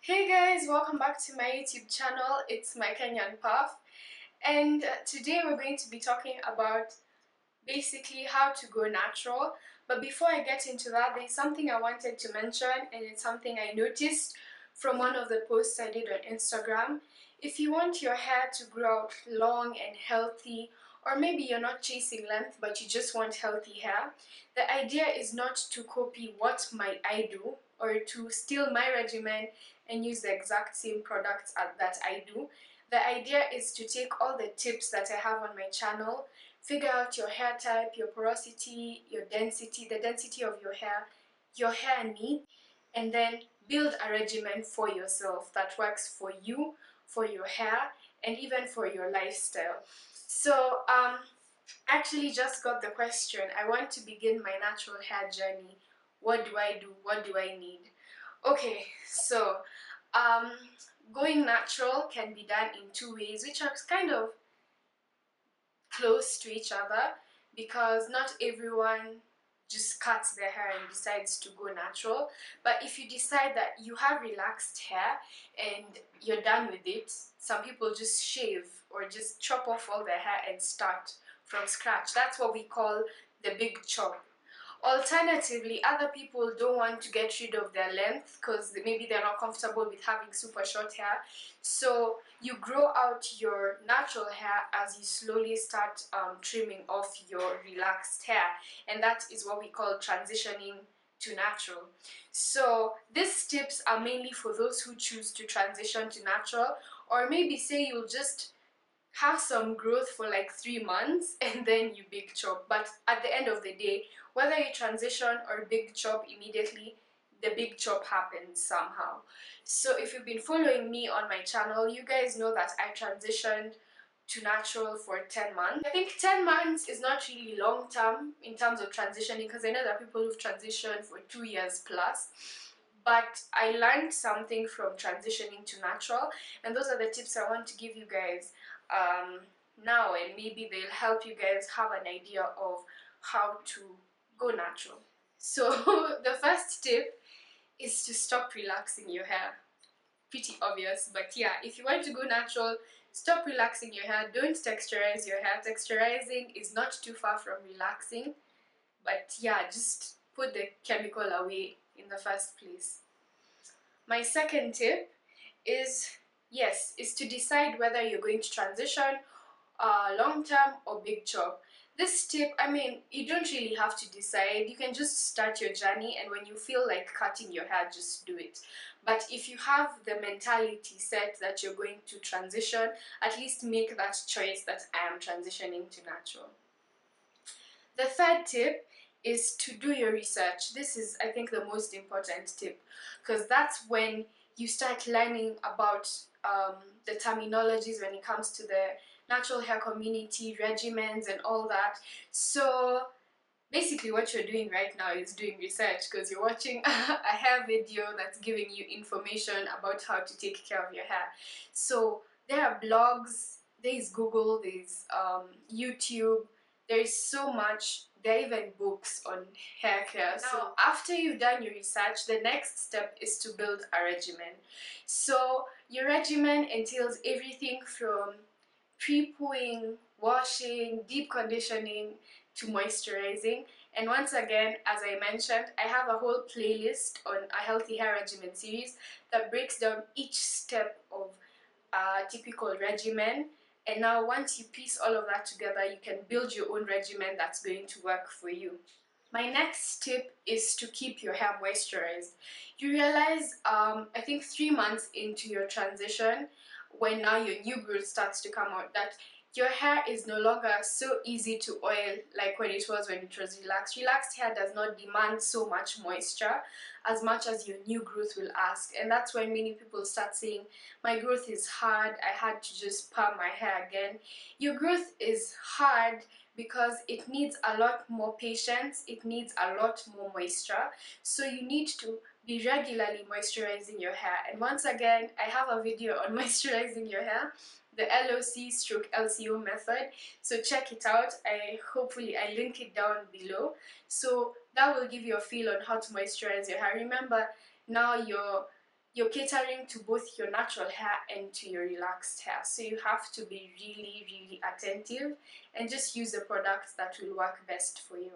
Hey guys, welcome back to my YouTube channel. It's mykenyanpuff, and today we're going to be talking about basically how to go natural. But before I get into that, there's something I wanted to mention, and it's something I noticed from one of the posts I did on Instagram. If you want your hair to grow out long and healthy, or maybe you're not chasing length but you just want healthy hair, the idea is not to copy what I do or to steal my regimen and use the exact same products that I do. The idea is to take all the tips that I have on my channel, figure out your hair type, your porosity, your density, the density of your hair needs, and then build a regimen for yourself that works for you, for your hair, and even for your lifestyle. So, actually just got the question. I want to begin my natural hair journey. What do I do? What do I need? Okay, so um, going natural can be done in two ways, which are kind of close to each other because not everyone just cuts their hair and decides to go natural. But if you decide that you have relaxed hair and you're done with it, some people just shave or just chop off all their hair and start from scratch. That's what we call the big chop. Alternatively, other people don't want to get rid of their length because maybe they're not comfortable with having super short hair. So you grow out your natural hair as you slowly start trimming off your relaxed hair, and that is what we call transitioning to natural. So these tips are mainly for those who choose to transition to natural, or maybe say you'll just have some growth for like 3 months and then you big chop. But at the end of the day, whether you transition or big chop immediately, the big chop happens somehow. So if you've been following me on my channel, you guys know that I transitioned to natural for 10 months. I think 10 months is not really long term in terms of transitioning, because I know that people who've transitioned for 2 years plus. But I learned something from transitioning to natural, and those are the tips I want to give you guys now, and maybe they'll help you guys have an idea of how to go natural. So the first tip is to stop relaxing your hair. Pretty obvious, but yeah, if you want to go natural, stop relaxing your hair. Don't texturize your hair. Texturizing is not too far from relaxing, but yeah, just put the chemical away in the first place. My second tip is, is to decide whether you're going to transition long term or big chop. This tip, I mean, you don't really have to decide. You can just start your journey, and when you feel like cutting your hair, just do it. But if you have the mentality set that you're going to transition, at least make that choice that I am transitioning to natural. The third tip is to do your research. This is, I think, the most important tip, because that's when you start learning about the terminologies when it comes to the natural hair community, regimens, and all that. So basically what you're doing right now is doing research, because you're watching a hair video that's giving you information about how to take care of your hair. So there are blogs, there's Google, there's YouTube, there's so much. There are even books on hair care. So after you've done your research, the next step is to build a regimen. So your regimen entails everything from pre-pooing, washing, deep conditioning, to moisturizing. And once again, as I mentioned, I have a whole playlist on a healthy hair regimen series that breaks down each step of a typical regimen. And now once you piece all of that together, you can build your own regimen that's going to work for you. My next tip is to keep your hair moisturized. You realize, I think 3 months into your transition, when now your new growth starts to come out, that your hair is no longer so easy to oil like when it was relaxed. Relaxed hair does not demand so much moisture as much as your new growth will ask, and that's when many people start saying, my growth is hard, I had to just perm my hair again. Your growth is hard because it needs a lot more patience, it needs a lot more moisture, so you need to be regularly moisturizing your hair. And once again, I have a video on moisturizing your hair, the LOC/LCO method, so check it out. Hopefully I link it down below, so that will give you a feel on how to moisturize your hair. Remember, now your you're catering to both your natural hair and to your relaxed hair. So you have to be really attentive and just use the products that will work best for you.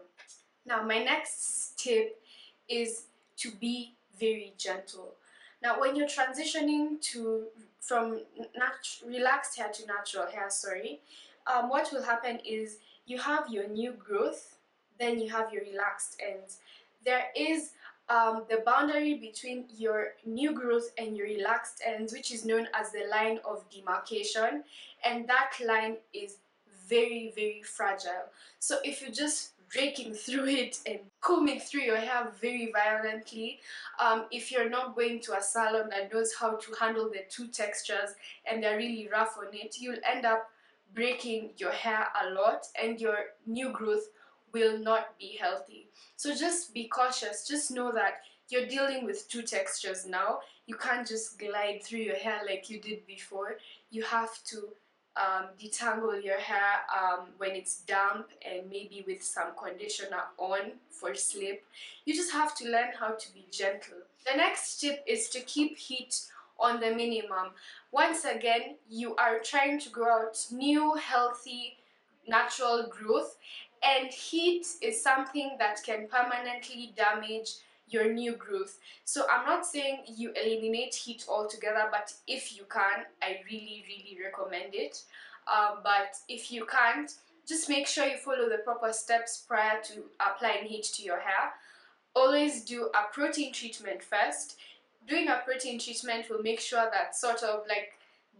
Now my next tip is to be very gentle. Now when you're transitioning from relaxed hair to natural hair, what will happen is you have your new growth, then you have your relaxed ends. There is the boundary between your new growth and your relaxed ends, which is known as the line of demarcation, and that line is very fragile. So if you're just raking through it and combing through your hair very violently, if you're not going to a salon that knows how to handle the two textures and they're really rough on it, you'll end up breaking your hair a lot and your new growth will not be healthy. So just be cautious. Just know that you're dealing with two textures now. You can't just glide through your hair like you did before. You have to detangle your hair when it's damp and maybe with some conditioner on for slip. You just have to learn how to be gentle. The next tip is to keep heat on the minimum. Once again, you are trying to grow out new, healthy, natural growth, and heat is something that can permanently damage your new growth. So I'm not saying you eliminate heat altogether, but if you can, I really recommend it. But if you can't, just make sure you follow the proper steps prior to applying heat to your hair. Always do a protein treatment first. Doing a protein treatment will make sure that sort of like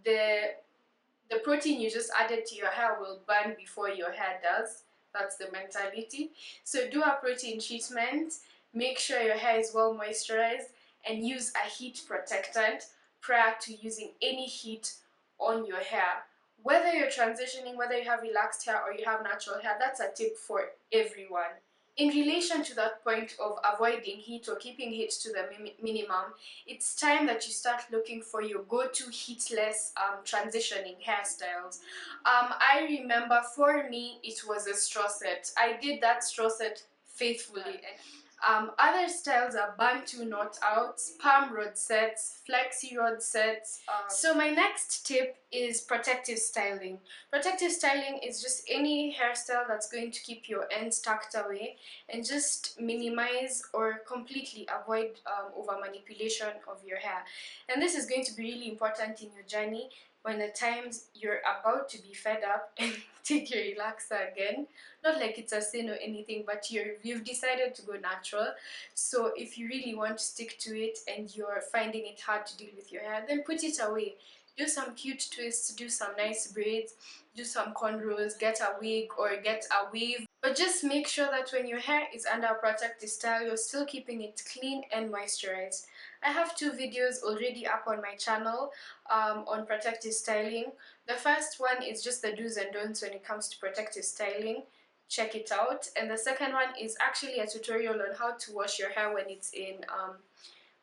the protein you just added to your hair will burn before your hair does. That's the mentality. So do a protein treatment, make sure your hair is well moisturized, and use a heat protectant prior to using any heat on your hair. Whether you're transitioning, whether you have relaxed hair or you have natural hair, that's a tip for everyone. In relation to that point of avoiding heat or keeping heat to the minimum, it's time that you start looking for your go-to heatless transitioning hairstyles. I remember for me it was a straw set. I did that straw set faithfully. Other styles are Bantu knot outs, palm rod sets, flexi rod sets. So my next tip is protective styling. Protective styling is just any hairstyle that's going to keep your ends tucked away and just minimize or completely avoid over manipulation of your hair. And this is going to be really important in your journey when the times you're about to be fed up and take your relaxer again. Not like it's a sin or anything, but you've decided to go natural. So if you really want to stick to it and you're finding it hard to deal with your hair, then put it away. Do some cute twists, do some nice braids, do some cornrows, get a wig or get a wave. But just make sure that when your hair is under a protective style, you're still keeping it clean and moisturized. I have 2 videos already up on my channel on protective styling. The first one is just the do's and don'ts when it comes to protective styling. Check it out. And the second one is actually a tutorial on how to wash your hair when it's in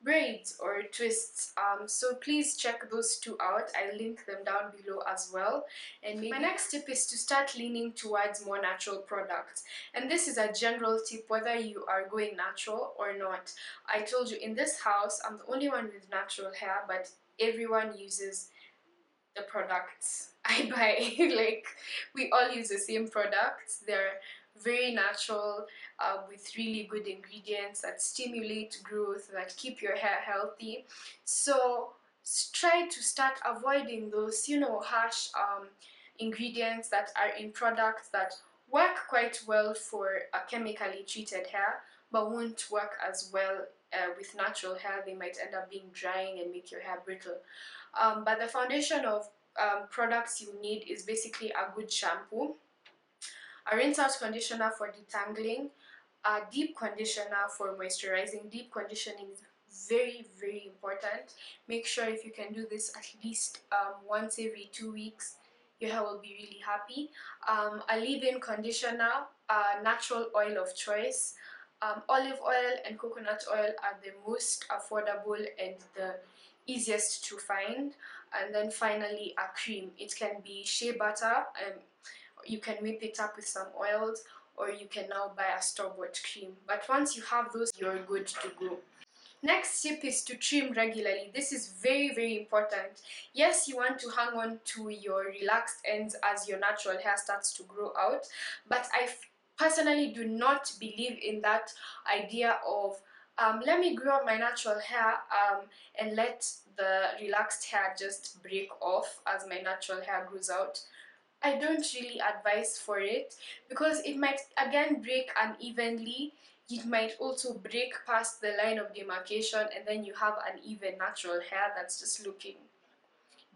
braids or twists. So please check those 2 out. I'll link them down below as well. And my next tip is to start leaning towards more natural products. And this is a general tip whether you are going natural or not. I told you in this house I'm the only one with natural hair, but everyone uses the products I buy. Like, we all use the same products. They're very natural, with really good ingredients that stimulate growth, that keep your hair healthy. So try to start avoiding those, harsh ingredients that are in products that work quite well for a chemically treated hair, but won't work as well with natural hair. They might end up being drying and make your hair brittle. But the foundation of products you need is basically a good shampoo, a rinse out conditioner for detangling, a deep conditioner for moisturizing. Deep conditioning is very important. Make sure if you can do this at least once every 2 weeks, your hair will be really happy. A leave-in conditioner, a natural oil of choice. Olive oil and coconut oil are the most affordable and the easiest to find. And then finally a cream. It can be shea butter, you can whip it up with some oils, or you can now buy a store-bought cream. But once you have those, you're good to go. Next tip is to trim regularly. This is very, very important. Yes, you want to hang on to your relaxed ends as your natural hair starts to grow out, but I personally do not believe in that idea of let me grow out my natural hair and let the relaxed hair just break off as my natural hair grows out. I don't really advise for it because it might again break unevenly. It might also break past the line of demarcation, and then you have uneven natural hair that's just looking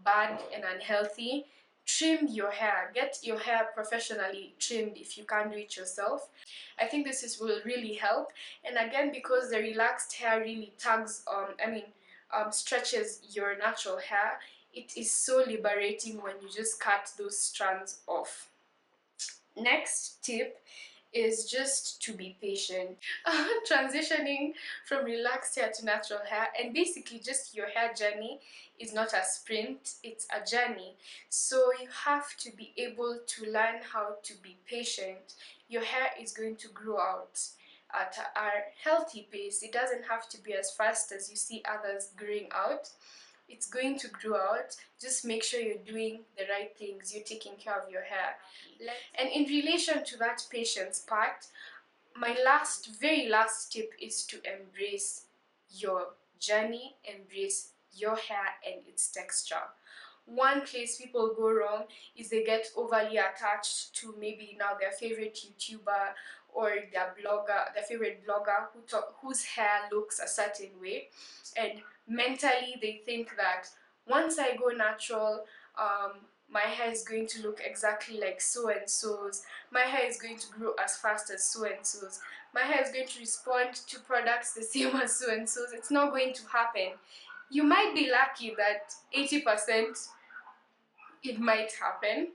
bad and unhealthy. Trim your hair. Get your hair professionally trimmed if you can't do it yourself. I think will really help. And again, because the relaxed hair really stretches your natural hair, it is so liberating when you just cut those strands off. Next tip is just to be patient. Transitioning from relaxed hair to natural hair, and basically just your hair journey is not a sprint, it's a journey. So you have to be able to learn how to be patient. Your hair is going to grow out at a healthy pace. It doesn't have to be as fast as you see others growing out. It's going to grow out. Just make sure you're doing the right things, you're taking care of your hair. And in relation to that patience part, my very last tip is to embrace your journey, embrace your hair and its texture. One place people go wrong is they get overly attached to maybe now their favorite YouTuber or their favorite blogger whose hair looks a certain way, and mentally they think that once I go natural, my hair is going to look exactly like so and so's. My hair is going to grow as fast as so and so's. My hair is going to respond to products the same as so and so's. It's not going to happen. You might be lucky that 80% it might happen,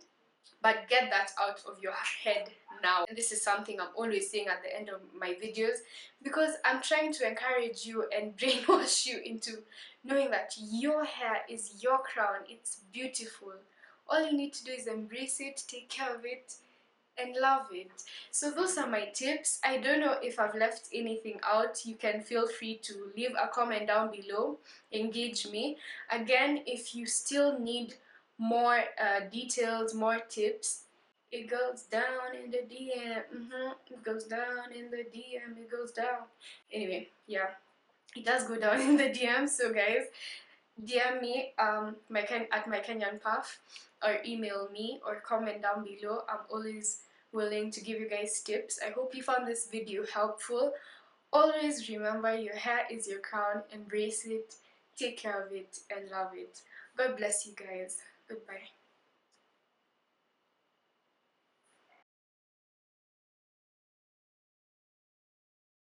but get that out of your head now. And this is something I'm always saying at the end of my videos, because I'm trying to encourage you and brainwash you into knowing that your hair is your crown. It's beautiful. All you need to do is embrace it, take care of it, and love it. So those are my tips. I don't know if I've left anything out. You can feel free to leave a comment down below, engage me. Again, if you still need more details, more tips, it goes down in the DM. It goes down in the DM. It goes down. Anyway, yeah, it does go down in the DM. So guys, DM me at mykenyanpuff, or email me or comment down below. I'm always willing to give you guys tips. I hope you found this video helpful. Always remember, your hair is your crown. Embrace it, take care of it, and love it. God bless you guys. Goodbye.